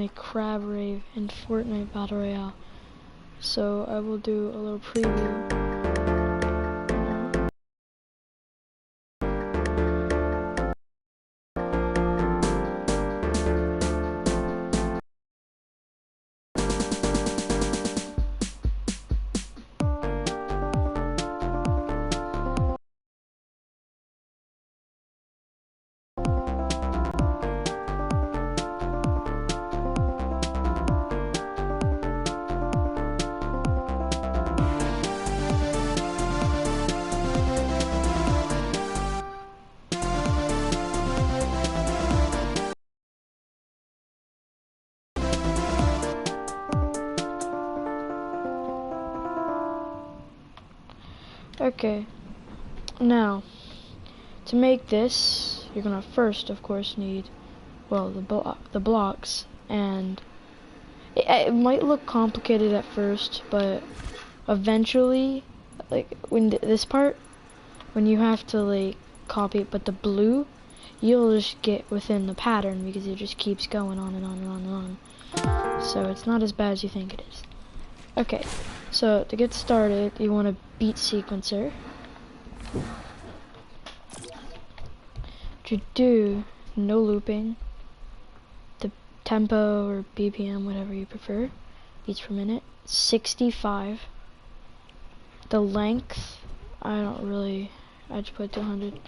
make CrabRave in Fortnite Battle Royale. So I will do a little preview. Okay, now to make this, you're gonna first, of course, need, well, the blocks, and it might look complicated at first, but eventually, like when this part, when you have to like copy it, but the blue, you'll just get within the pattern because it just keeps going on and on and on and on. So it's not as bad as you think it is. Okay, so to get started, you want to beat sequencer. To do, no looping, the tempo or BPM, whatever you prefer, beats per minute, 65. The length, I just put it to 100.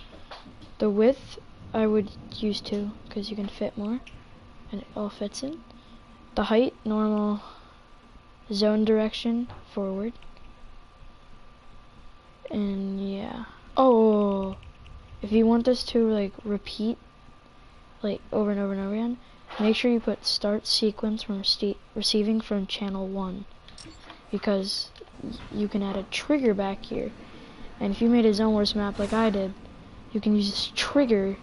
The width, I would use 2, because you can fit more, and it all fits in. The height, normal. Zone direction, forward. And yeah. Oh, if you want this to like repeat, like over and over and over again, make sure you put start sequence from receiving from channel 1, because you can add a trigger back here. And if you made a Zone Wars map like I did, you can use this trigger,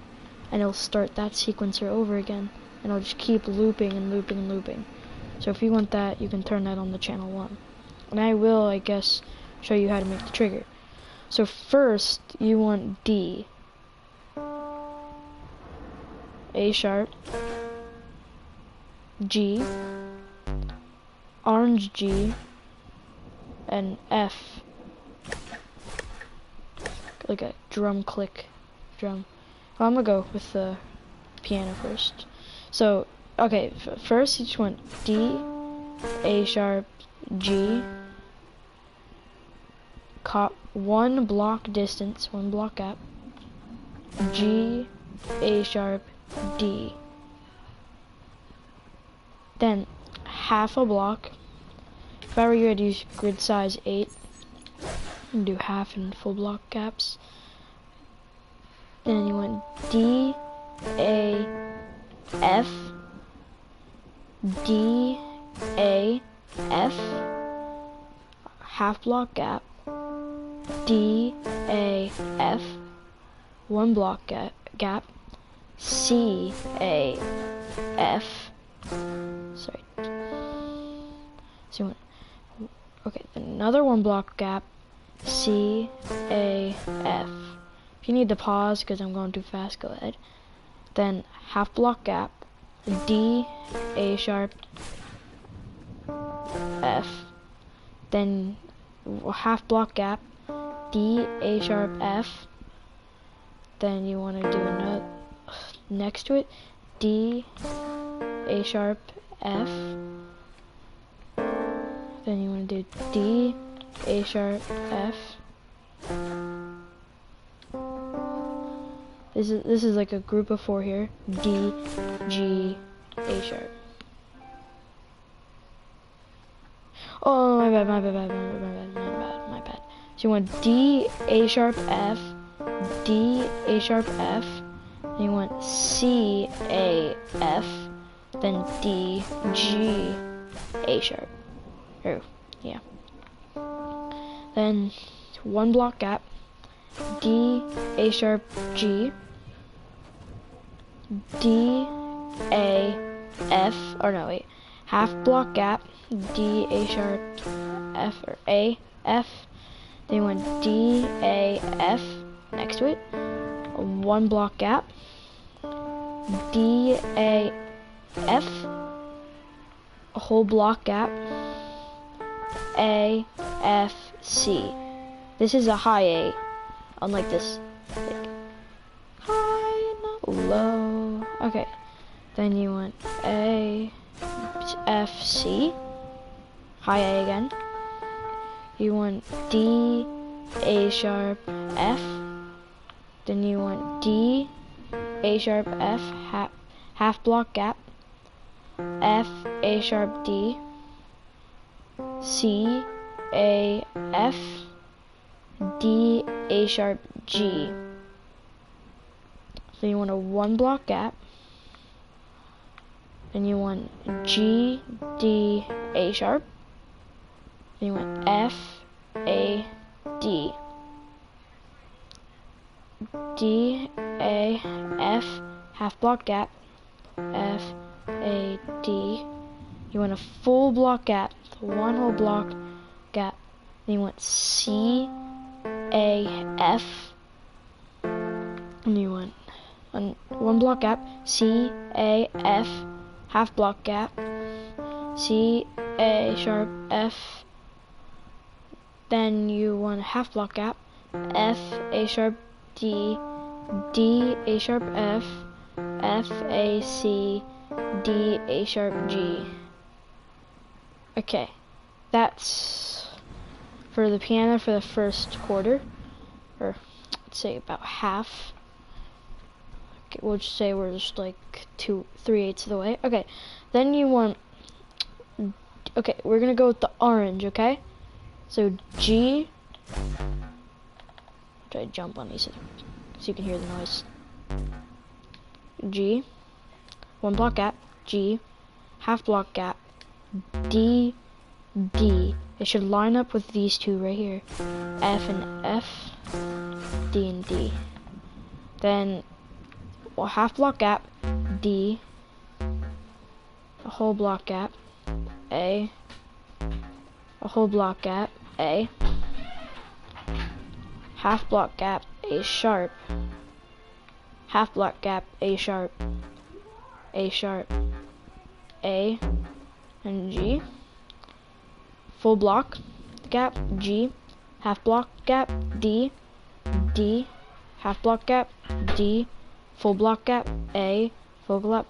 and it'll start that sequencer over again, and it'll just keep looping and looping and looping. So if you want that, you can turn that on the channel 1. And I will, I guess, show you how to make the trigger. So first, you want D, A sharp, G, orange G, and F. Like a drum click, drum. Well, I'm gonna go with the piano first. So, okay, first you just want D, A sharp, G, one block distance, one block gap, G, A sharp, D. Then half a block. If I were you, I'd use grid size 8 and do half and full block gaps. Then you want D, A, F, D, A, F, half block gap, D, A, F, one block gap, C, A, F, sorry, so you want, okay, another one block gap, C, A, F. If you need to pause because I'm going too fast, go ahead. Then half block gap, D, A sharp, F. Then half block gap, D, A sharp, F. Then you want to do another next to it, D, A sharp, F. Then you want to do D, A sharp, F. This is like a group of 4 here. D, G, A sharp. Oh, my bad. So you want D, A sharp, F, D, A sharp, F. Then you want C, A, F. Then D, G, A sharp. Oh, yeah. Then one block gap. D, A sharp, G, D, A, F, or no wait, half block gap, D, A sharp, F, or A, F, then you want D, A, F, next to it, one block gap, D, A, F, a whole block gap, A, F, C. This is a high A, unlike this, like, high, not low. Okay, then you want A, F, C, high A again. You want D, A sharp, F. Then you want D, A sharp, F, half block gap, F, A sharp, D, C, A, F, D, A sharp, G. So you want a 1 block gap. Then you want G, D, A sharp. Then you want F, A, D. D, A, F, half block gap, F, A, D. You want a full block gap, 1 whole block gap. Then you want C, A, F. And you want 1 block gap, C, A, F, half block gap, C, A sharp, F. Then you want a half block gap, F, A sharp, D, D, A sharp, F, F, A, C, D, A sharp, G. Okay, that's for the piano for the first quarter, or let's say about half. Okay, we'll just say we're just like 3/8 of the way. Okay, then you want, okay, we're gonna go with the orange, okay? So G, try to jump on these so you can hear the noise. G, 1 block gap, G, half block gap, D, D. It should line up with these two right here. F and F, D and D. Then a half block gap, D, a whole block gap, A, a whole block gap, A, half block gap, A sharp, half block gap, A sharp, A sharp, A, and G, full block gap, G, half block gap, D, D, half block gap, D, full block gap, A, full block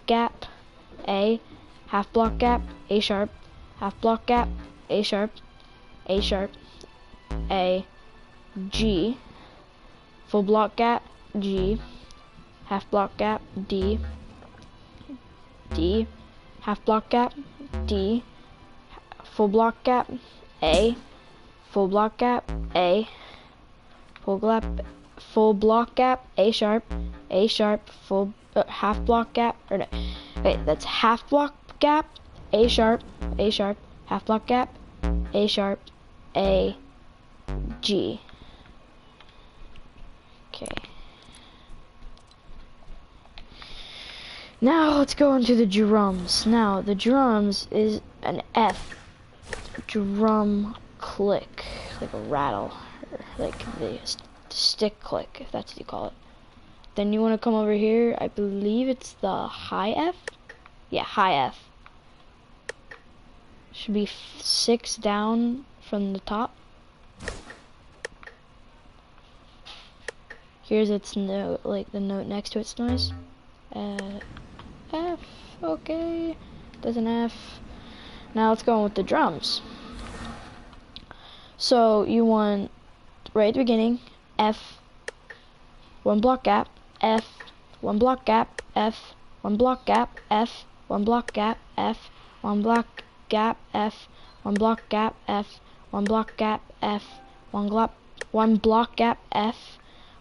gap, A, half block gap, A sharp, half block gap, A sharp, A sharp, A, G, full block gap, G, half block gap, D, D, half block gap, D, full block gap, A, full block gap, A, full block gap, A sharp, full half block gap, or no, wait, that's half block gap, A sharp, half block gap, A sharp, A, G. Okay. Now let's go into the drums. Now the drums is an F, drum click, like a rattle, or like the stick click, if that's what you call it. Then you want to come over here, I believe it's the high F? Yeah, high F. Should be 6 down from the top. Here's its note, like the note next to its noise. F, okay, there's an F. Now let's go on with the drums. So you want, right at the beginning, F, 1 block gap, F, 1 block gap, F, 1 block gap, F, 1 block gap, F, 1 block gap, F, 1 block gap, F, 1 block gap, F, 1 block gap, F,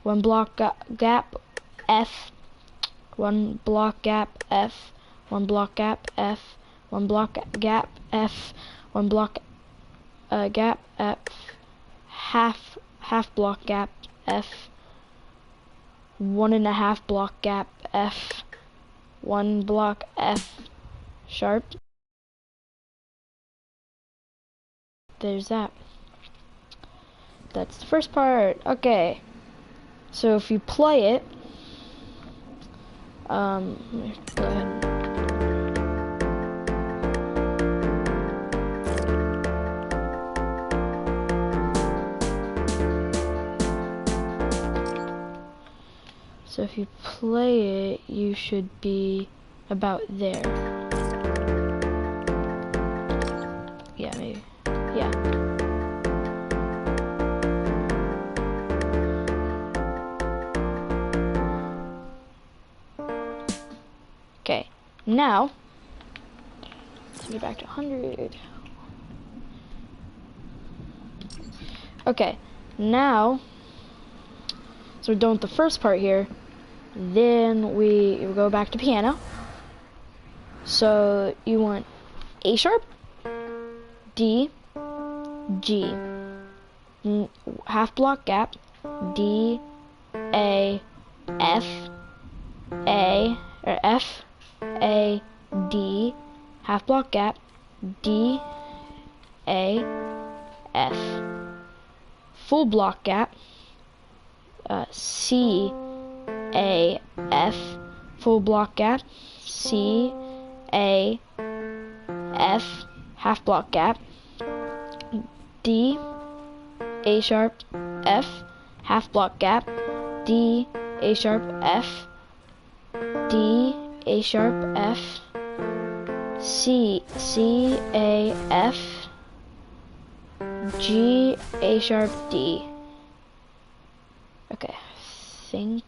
1 block gap, F, 1 block gap, F, 1 block gap, F, 1 block gap, F, 1 block gap, F, half block gap, F, 1.5 block gap, F, 1 block F sharp. There's that. That's the first part. Okay. So if you play it, go ahead. So if you play it, you should be about there. Yeah, maybe. Yeah. Okay, now, let's get back to 100. Okay, now, so we're done with the first part here. Then we go back to piano. So you want A sharp, D, G, half block gap, D, A, F, A, or F, A, D, half block gap, D, A, F, full block gap, C, A, F, full block gap, C, A, F, half block gap, D, A sharp, F, half block gap, D, A sharp, F, D, A sharp, F, C, A, F, G, A sharp, D. Okay, I think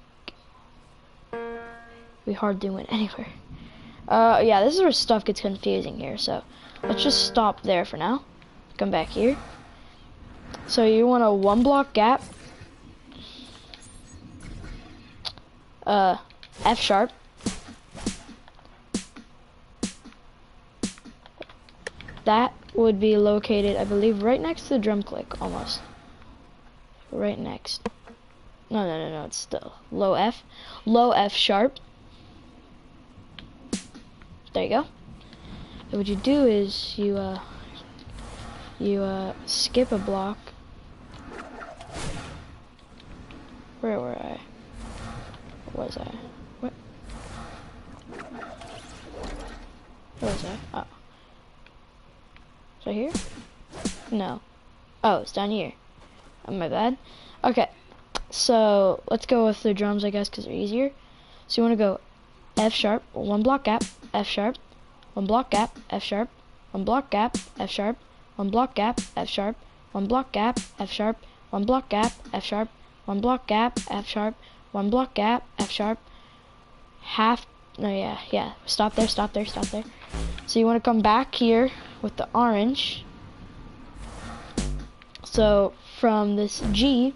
we hardly went anywhere. Yeah, this is where stuff gets confusing here, so let's just stop there for now. Come back here. So you want a 1 block gap, F sharp, that would be located, I believe, right next to the drum click, almost. Right next. No, it's still low F sharp. There you go. And what you do is you skip a block. Where were I? Where was I? What? Where was I? Oh. Is it here? No. Oh, it's down here. Oh, my bad. Okay. So let's go with the drums, I guess, because they're easier. So you want to go F sharp, 1 block gap, F sharp, 1 block gap, F sharp, 1 block gap, F sharp, 1 block gap, F sharp, 1 block gap, F sharp, 1 block gap, F sharp, 1 block gap, F sharp, 1 block gap, F sharp, half, no, yeah, stop there. So you want to come back here with the orange. So from this G,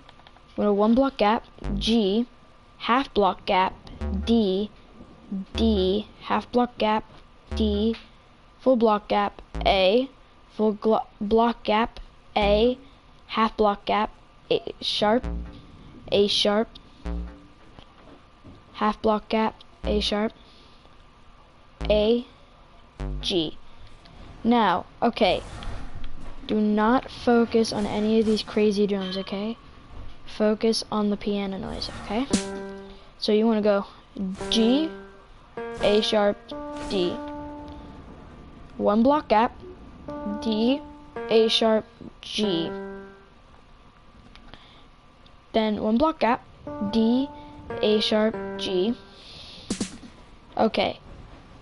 we're 1 block gap, G, half block gap, D, D, half block gap, D, full block gap, A, full block gap, A, half block gap, A sharp, half block gap, A sharp, A, G. Now, okay, do not focus on any of these crazy drums, okay? Focus on the piano noise, okay? So you want to go G, A sharp, D. 1 block gap, D, A sharp, G. Then 1 block gap, D, A sharp, G. Okay,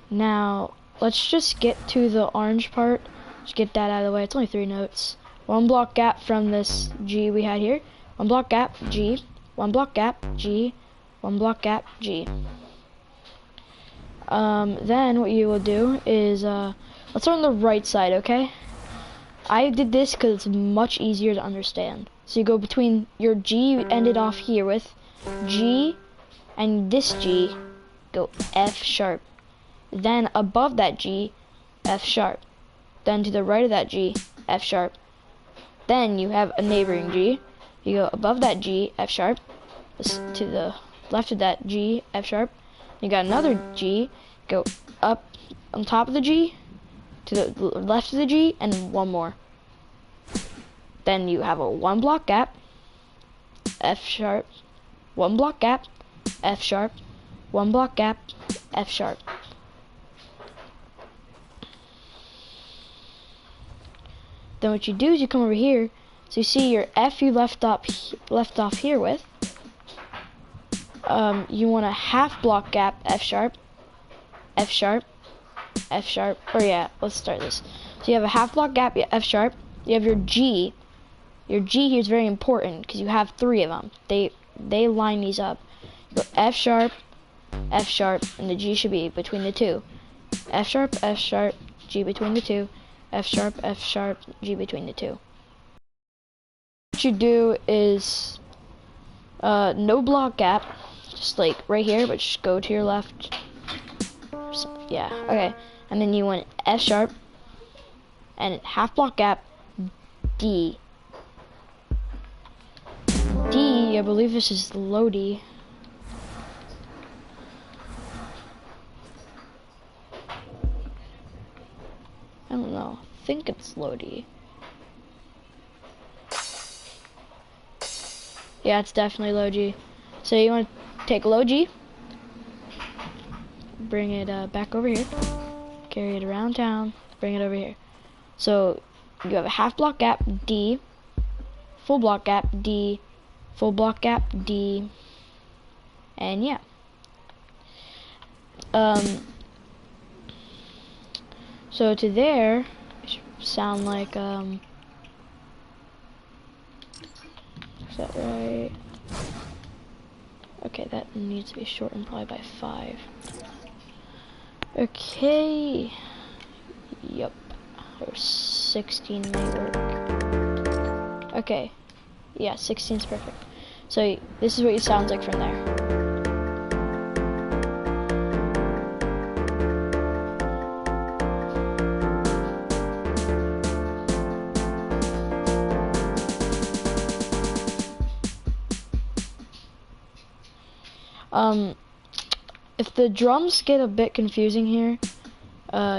now let's just get to the orange part. Just get that out of the way. It's only 3 notes. 1 block gap from this G we had here. 1 block gap, G. 1 block gap, G. 1 block gap, G. Then what you will do is, let's start on the right side, okay? I did this because it's much easier to understand. So you go between your G you ended off here with, G, and this G, go F sharp. Then above that G, F sharp. Then to the right of that G, F sharp. Then you have a neighboring G. You go above that G, F sharp. To the left of that G, F sharp. You got another G. Go up on top of the G, to the left of the G, and 1 more. Then you have a 1 block gap, F sharp. 1 block gap, F sharp. 1 block gap, F sharp. Then what you do is you come over here, so you see your F you left off here with. you want a half block gap F sharp, F sharp, F sharp, or yeah, let's start this. So you have a half block gap F sharp, you have your G. Your G here is very important because you have 3 of them. They line these up. You go F sharp, and the G should be between the 2. F sharp, G between the 2. F sharp, G between the 2. What you do is no block gap, just like right here, but just go to your left. So, yeah, okay. And then you want F sharp and half block gap D. D, I believe this is low D. I don't know. I think it's low D. Yeah, it's definitely low G. So you want to take low G, bring it back over here, carry it around town, bring it over here. So you have a half block gap D, full block gap D, full block gap D, and yeah. So to there, it should sound like, is that right? Okay, that needs to be shortened probably by 5. Okay. Yup. Or 16 may work. Okay. Yeah, 16 is perfect. So this is what it sounds like from there. If the drums get a bit confusing here,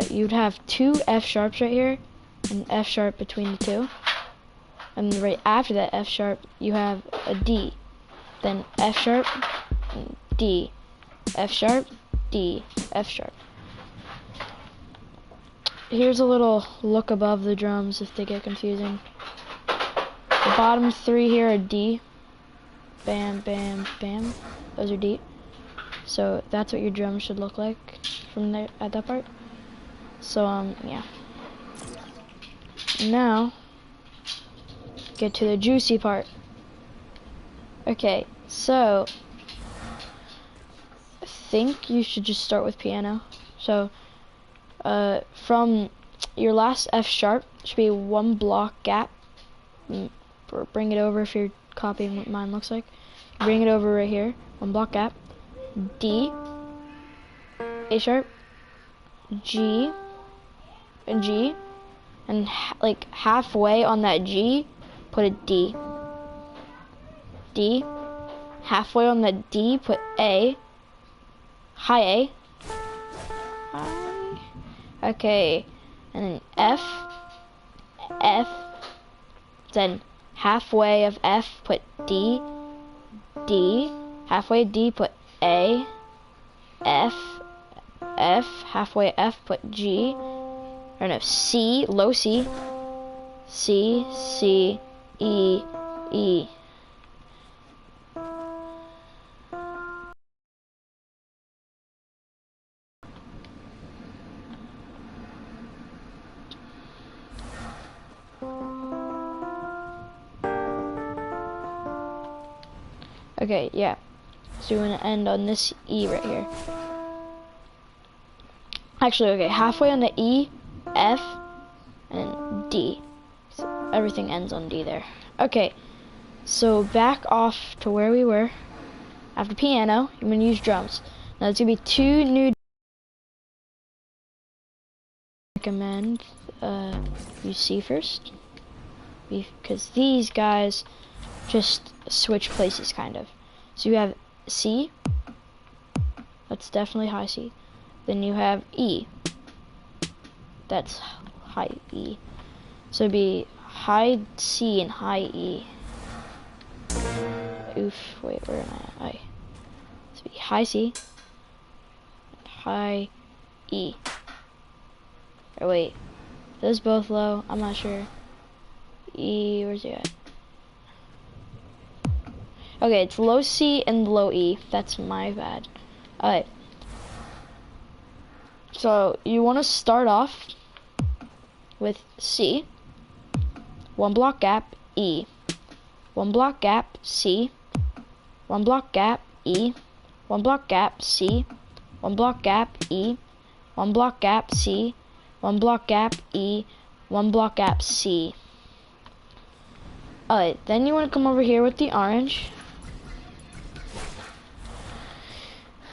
you'd have 2 F sharps right here, and F sharp between the 2. And right after that F sharp, you have a D. Then F sharp, D, F sharp, D, F sharp. Here's a little look above the drums if they get confusing. The bottom 3 here are D. Bam, bam, bam. Those are D. So that's what your drum should look like from there at that part. So yeah. Now get to the juicy part. Okay, so I think you should just start with piano. So from your last F sharp should be 1 block gap. Or bring it over if you're copying what mine looks like. Bring it over right here, 1 block gap. D, A sharp, G, and G, and like halfway on that G, put a D. D, halfway on the D, put A, high A, high. Okay, and then F, F, then halfway of F, put D, D, halfway D, put A, F, F, halfway F, put G, or no, C, low C, C, C, E, E. Okay, yeah. So we're gonna end on this E right here. Actually, okay, halfway on the E, F, and D. So everything ends on D there. Okay, so back off to where we were. After piano, you're gonna use drums. Now there's gonna be 2 new. Recommend use C first, because these guys just switch places kind of. So you have C, that's definitely high C. Then you have E, that's high E. So it'd be high C and high E. Oof, wait, where am I at? So it'd be high C, high E. Or wait, those both low, I'm not sure. E, where's he at? Okay, it's low C and low E. That's my bad. Alright. So you want to start off with C, 1 block gap, E, 1 block gap, C, 1 block gap, E, 1 block gap, C, 1 block gap, E, 1 block gap, C, 1 block gap, E, 1 block gap, C. Alright, then you want to come over here with the orange.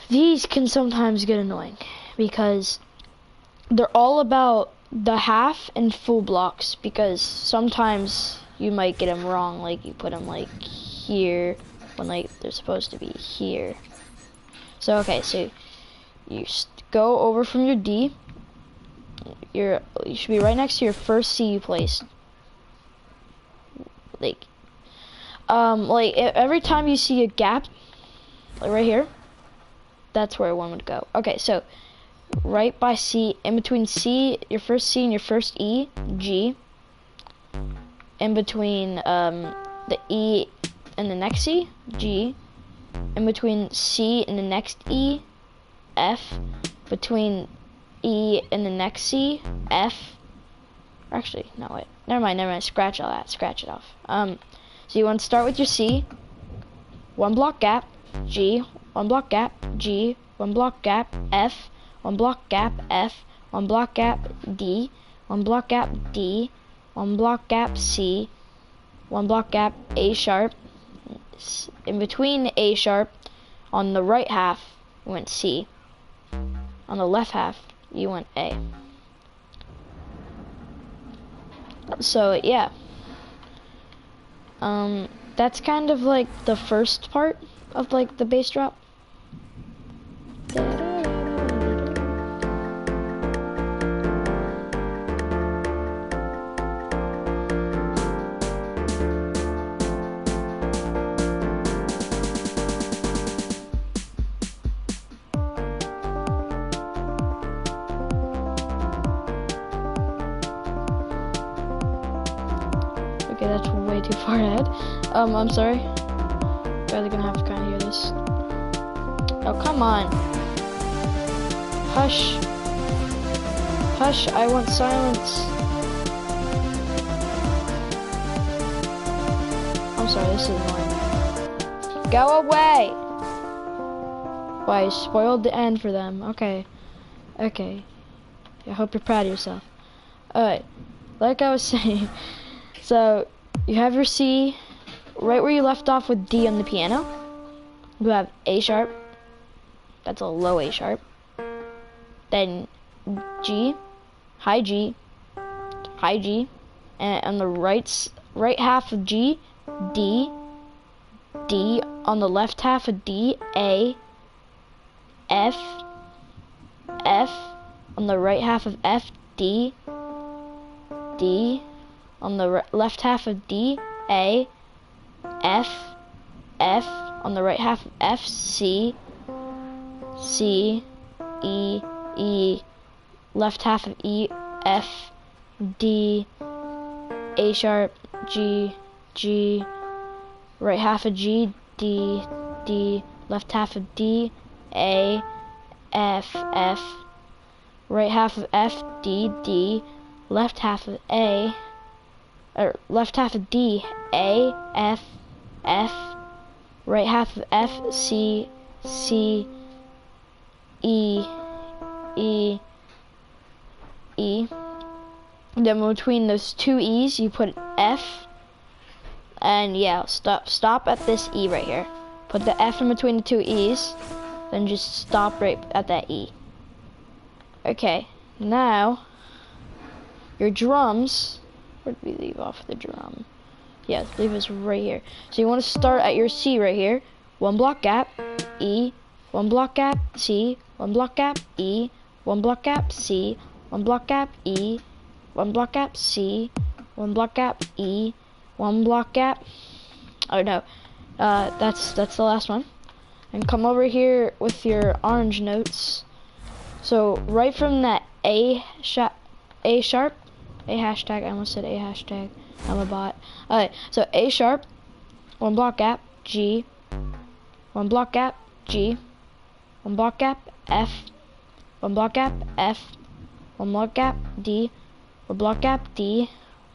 These can sometimes get annoying because they're all about the half and full blocks, because sometimes you might get them wrong, like you put them like here when like they're supposed to be here. So okay, so you go over from your D. You should be right next to your first C you placed. Like every time you see a gap, like right here, that's where one would go. Okay, so right by C, in between C, your first C and your first E, G. In between the E and the next C, G. In between C and the next E, F. Between E and the next C, F. Actually, no, wait. Never mind. Scratch all that. Scratch it off. So you want to start with your C. 1 block gap, G. 1 block gap, G. 1 block gap, F. 1 block gap, F. 1 block gap, D. 1 block gap, D. 1 block gap, C. 1 block gap, A sharp. In between A sharp, on the right half, you went C. On the left half, you went A. So yeah, that's kind of like the first part of like the bass drop. Okay, that's way too far ahead. I'm sorry. You guys are gonna have to kind of hear this. Oh, come on. Hush. Hush, I want silence. I'm sorry, this is annoying. Go away! Why, you spoiled the end for them. Okay. Okay. I hope you're proud of yourself. Alright. Like I was saying, so you have your C right where you left off with D on the piano. You have A sharp. That's a low A sharp. Then G, high G, high G, and on the right half of G, D, D, on the left half of D, A, F, F, on the right half of F, D, D, on the left half of D, A, F, F, on the right half of F, C, C, E, E, left half of E, F, D, A sharp, G, G, right half of G, D, D, left half of D, A, F, F, right half of F, D, D, left half of A, or left half of D, A, F, F, right half of F, C, C, E, E, E. And then between those two E's, you put F, and yeah, stop at this E right here. Put the F in between the two E's, then just stop right at that E. Okay, now your drums. Where did we leave off the drum? Yeah, leave us right here. So you want to start at your C right here. 1 block gap, E, 1 block gap, C, 1 block gap, E, 1 block gap, C, 1 block gap, E, 1 block gap, C, 1 block gap, E, 1 block gap. Oh no, that's the last one. And come over here with your orange notes. So right from that A sharp, A hashtag, I almost said A hashtag, I'm a bot. Alright, so A sharp, 1 block gap, G, one block gap, G, one block gap, F, one block gap, F, one block gap, D, one block gap, D,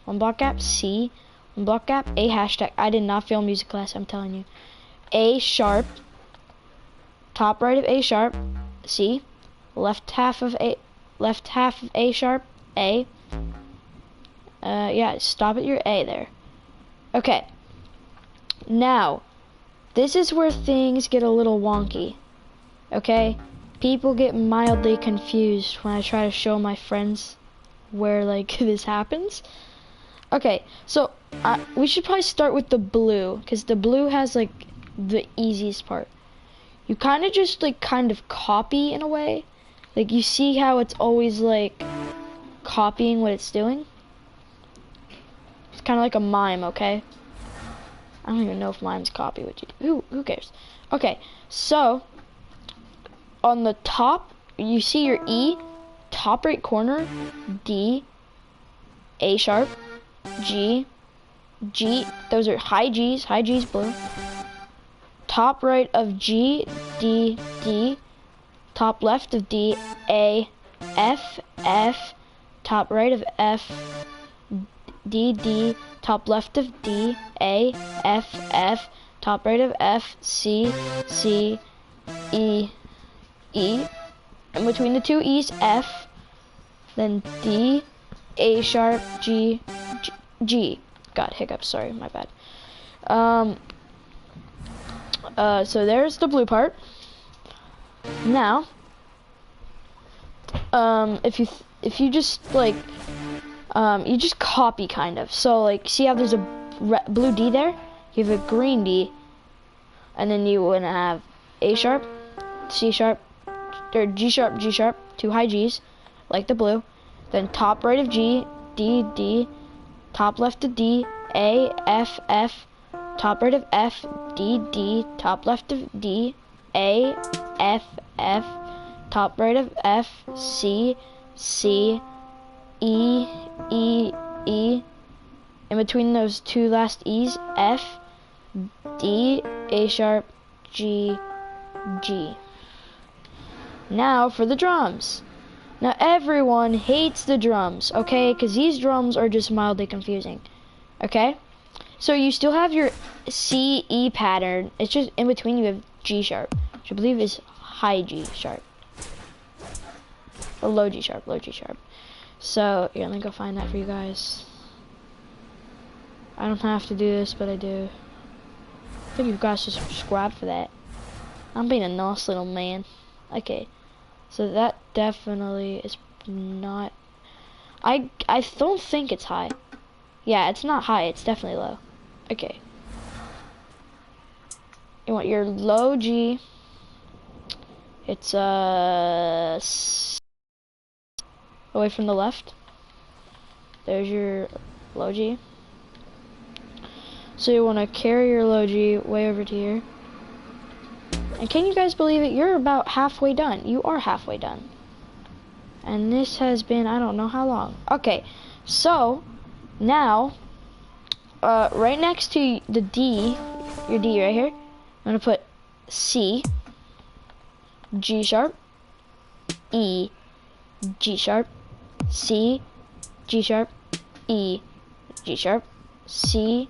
one block gap, C, one block gap, A hashtag. I did not fail music class, I'm telling you. A sharp, top right of A sharp, C, left half of A sharp, A. Yeah, stop at your A there. Okay. Now, this is where things get a little wonky. Okay? People get mildly confused when I try to show my friends where, like, this happens. Okay, so we should probably start with the blue, because the blue has, like, the easiest part. You kind of just, like, kind of copy in a way. Like, you see how it's always, like, copying what it's doing? It's kind of like a mime, okay? I don't even know if mimes copy what you do. Who cares? Okay, so on the top, you see your E, top right corner, D, A sharp, G, G, those are high G's blue. Top right of G, D, D, top left of D, A, F, F, top right of F, D, D, top left of D, A, F, F, top right of F, C, C, E, E, and between the two E's, F, then D, A sharp, G, G, G. Got hiccups, sorry, my bad. So there's the blue part. Now, if you just like, you just copy kind of. So like, see how there's a blue D there? You have a green D, and then you wanna have A sharp, C sharp, or G sharp, G sharp, two high G's, like the blue. Then top right of G, D, D, top left of D, A, F, F, top right of F, D, D, top left of D, A, F, F, top right of F, C, C, E, E, E, in between those two last E's, F, D, A sharp, G, G. Now for the drums. Now everyone hates the drums, okay? Because these drums are just mildly confusing, okay? So you still have your C, E pattern. It's just in between you have G sharp, which I believe is high G sharp. Or low G sharp, low G sharp. So, yeah, let me go find that for you guys. I don't have to do this, but I do. I think you guys should subscribe for that. I'm being a nice little man. Okay. So that definitely is not... I don't think it's high. Yeah, it's not high. It's definitely low. Okay. You want your low G. It's away from the left. There's your low G. So you want to carry your low G way over to here. And can you guys believe it? You're about halfway done. You are halfway done. And this has been, I don't know how long. Okay, so now, right next to the D, your D right here, I'm gonna put C, G sharp, E, G sharp, C, G sharp, E, G sharp, C,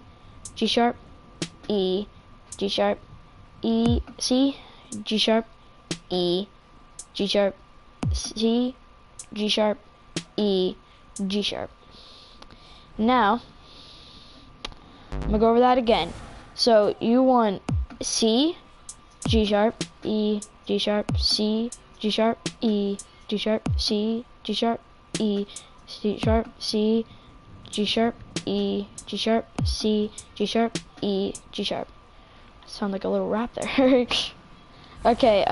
G sharp, E, G sharp, E, C, G sharp, E, G sharp, C, G sharp, E, G sharp. Now, I'm gonna go over that again. So you want C, G sharp, E, G sharp, C, G sharp, E, G sharp, C, G sharp, E, C sharp, C, G sharp, E, G sharp, C, G sharp, E, G sharp. Sound like a little rap there. Okay,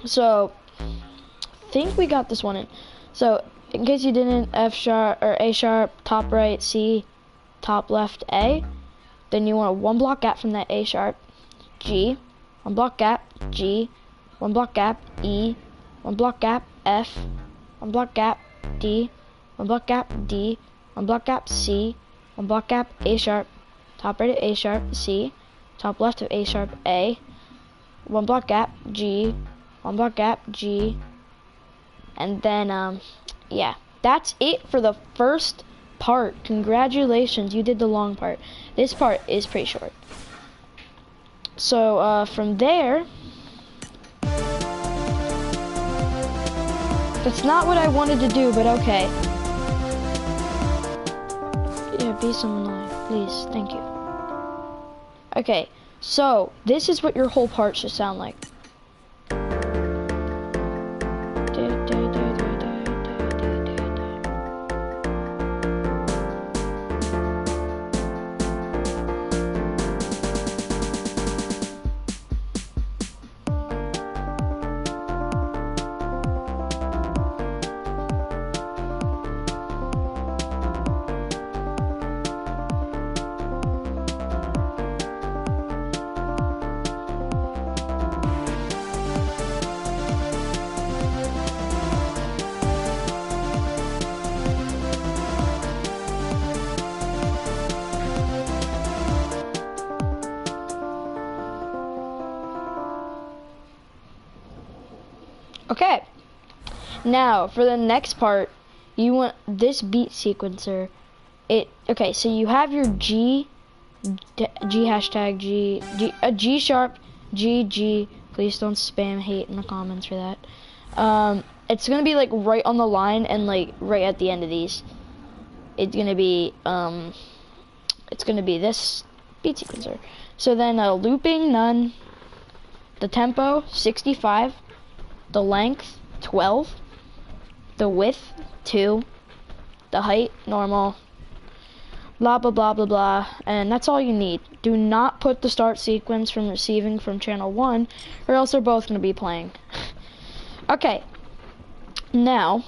so I think we got this one in. So in case you didn't, F sharp or A sharp, top right C, top left A. Then you want a one block gap from that A sharp, G, one block gap, G, one block gap, E, one block gap, F, one block gap, D, one block gap, D, one block gap, C, one block gap, A sharp, top right of A sharp, C, top left of A sharp, A, 1 block gap, G, 1 block gap, G, and then, yeah, that's it for the first part. Congratulations, you did the long part. This part is pretty short. So, from there, that's not what I wanted to do, but okay. Yeah, be someone alive, please, thank you. Okay, so this is what your whole part should sound like. Okay, now for the next part, you want this beat sequencer. Okay, so you have your G hashtag G sharp, G. Please don't spam hate in the comments for that. It's gonna be like right on the line and like right at the end of these. It's gonna be this beat sequencer. So then looping none, the tempo 65. The length, 12, the width, 2, the height, normal, blah, blah, blah, blah, blah, and that's all you need. Do not put the start sequence from receiving from channel 1, or else they're both going to be playing. Okay, now,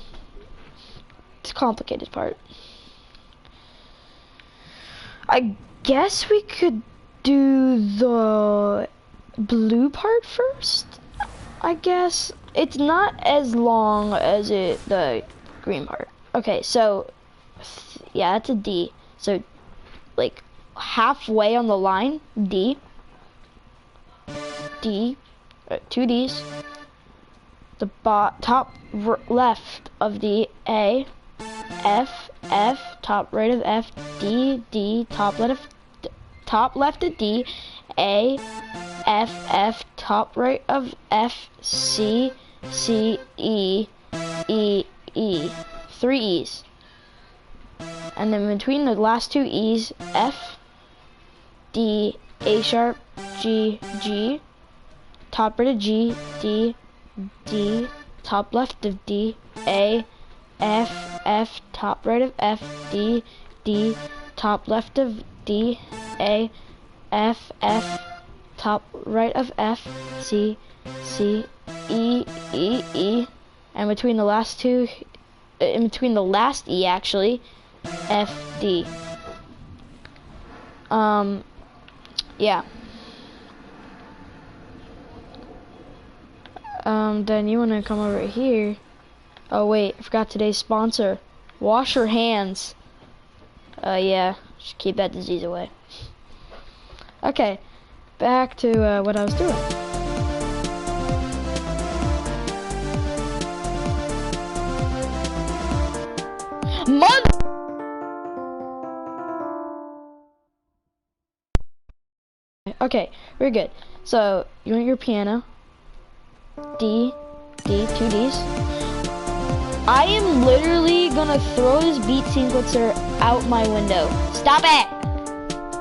it's a complicated part. I guess we could do the blue part first, I guess. It's not as long as the green part. Okay, so yeah, that's a D. So like halfway on the line, D, 2 Ds. The top left of the A, F, top right of F, D, top left of D, A, F, top right of F, C, E. 3 E's. And then between the last 2 E's, F, D, A sharp, G, top right of G, D, top left of D, A, F, top right of F, D, top left of D, A, F, top right of F, C, E, and between the last two, in between the last E actually, F, D. Yeah. Then you wanna come over here. Oh wait, I forgot today's sponsor. Wash your hands. Yeah, just keep that disease away. Okay, back to what I was doing. Okay, we're good. So you want your piano. D, 2 Ds. I am literally gonna throw this beat sequencer out my window. Stop it!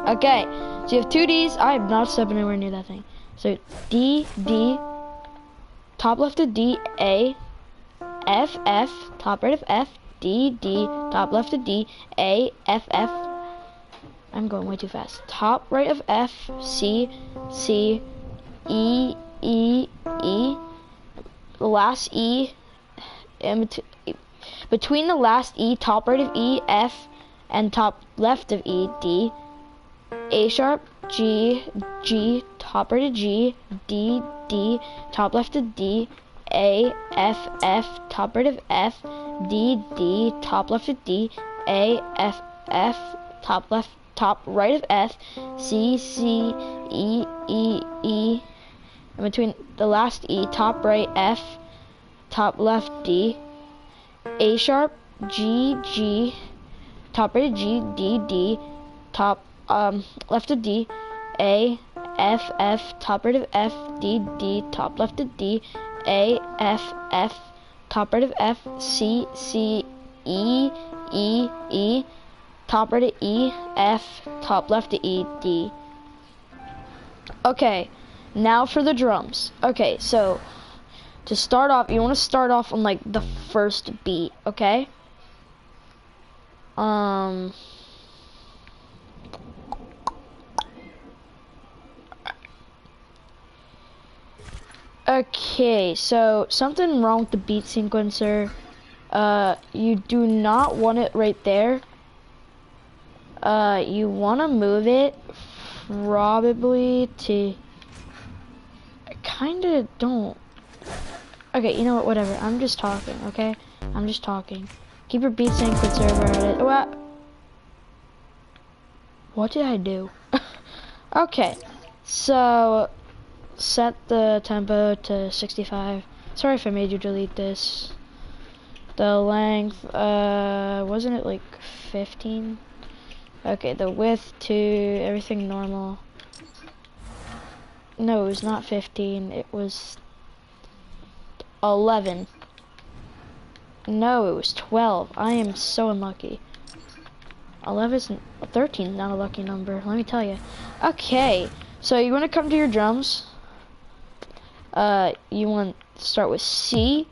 Okay, so you have 2 Ds. I am not stepping anywhere near that thing. So D, top left of D, A, F, top right of F, D, top left of D, A, F. I'm going way too fast. Top right of F, C, E. The last E, between the last E, top right of E, F, and top left of E, D, A sharp, G, top right of G, D, top left of D, A, F, top right of F, D, top left of D, A, F, top left top right of F, C, C, E, E, E, in between the last E, top right F, top left D, A sharp, G, G, top right of G, D, D, top left of D, A, F, F, top right of F, D, D, top left of D, A, F, F, top right of F, C, C, E, E, E, top right of E, F, top left of E, D. Okay, now for the drums. Okay, so to start off, you want to start off on like the first beat, okay? Okay, so something wrong with the beat sequencer. You do not want it right there. You want to move it probably to... I kind of don't. Okay, you know what, whatever. I'm just talking, okay? I'm just talking. Keep your beat sequencer where it is. What did I do? Okay, so set the tempo to 65. Sorry if I made you delete this. The length, wasn't it like 15? Okay, the width to everything normal. No, it was not 15, it was 11. No, it was 12. I am so unlucky. 13 is not a lucky number, let me tell you. Okay, so you want to come to your drums. You want to start with C,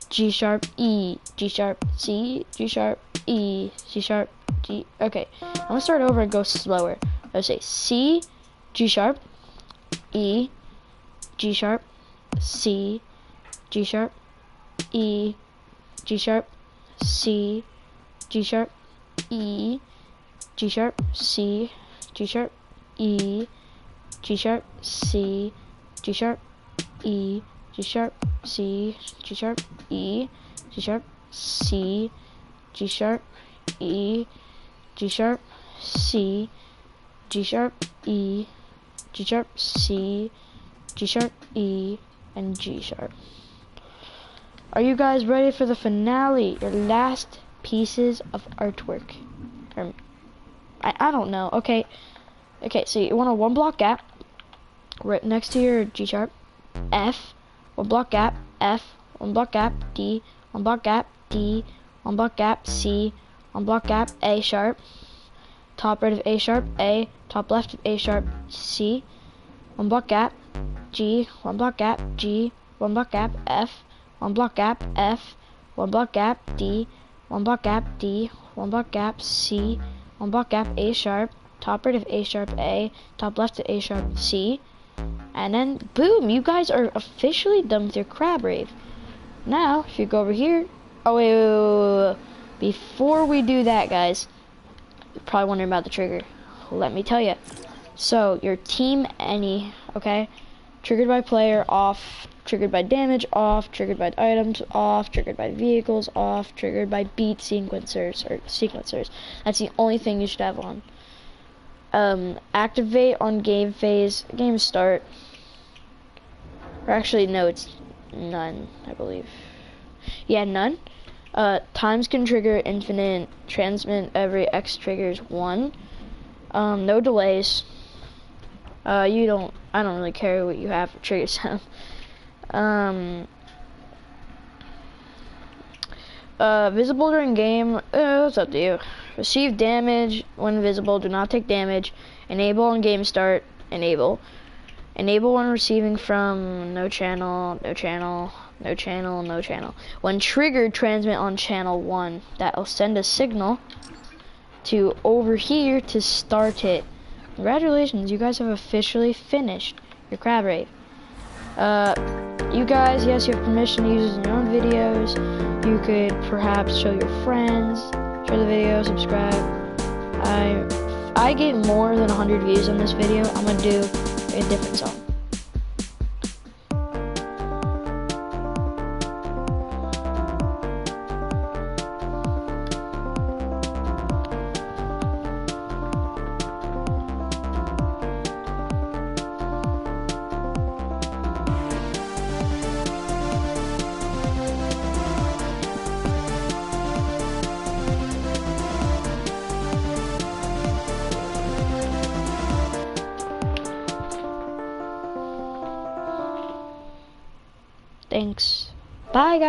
G sharp, E, G sharp, C, G sharp, E, G sharp, G. Okay, I'm gonna start over and go slower. I'll say C, G sharp, E, G sharp, C, G sharp, E, G sharp, C, G sharp, E, G sharp, C, G sharp, E, G sharp, C, G sharp, E, G sharp, C, G sharp, E, G sharp, C, G sharp, E, G sharp, C, G sharp, E, G sharp, C, G sharp, E, and G sharp. Are you guys ready for the finale? Your last pieces of artwork. I don't know. Okay, so you want a 1 block gap right next to your G sharp, F, 1 block gap, F, 1 block gap, D, 1 block gap, D, 1 block gap, C, 1 block gap, A sharp, top right of A sharp, A, top left of A sharp, C, 1 block gap, G, 1 block gap, G, 1 block gap, F, 1 block gap, F, 1 block gap, D, 1 block gap, D, 1 block gap, C, 1 block gap, A sharp, top right of A sharp, A, top left of A sharp, C, and then boom, you guys are officially done with your CrabRave. Now, if you go over here, oh wait. Before we do that, guys, you're probably wondering about the trigger. Let me tell you. So, your team any, okay? Triggered by player, off. Triggered by damage, off. Triggered by items, off. Triggered by vehicles, off. Triggered by beat sequencers. That's the only thing you should have on. Activate on game phase, game start. Or actually, no, it's none, I believe. Yeah, none. Times can trigger infinite. Transmit every X triggers 1. No delays. I don't really care what you have for trigger sound. Visible during game, it's up to you. Receive damage when visible, do not take damage. Enable on game start, enable. Enable when receiving from no channel. When triggered, transmit on channel 1. That'll send a signal to over here to start it. Congratulations, you guys have officially finished your CrabRave. You guys, yes, you have permission to use it in your own videos. You could perhaps show your friends, share the video, subscribe. I get more than 100 views on this video, I'm gonna do a different song. Thanks. Bye, guys.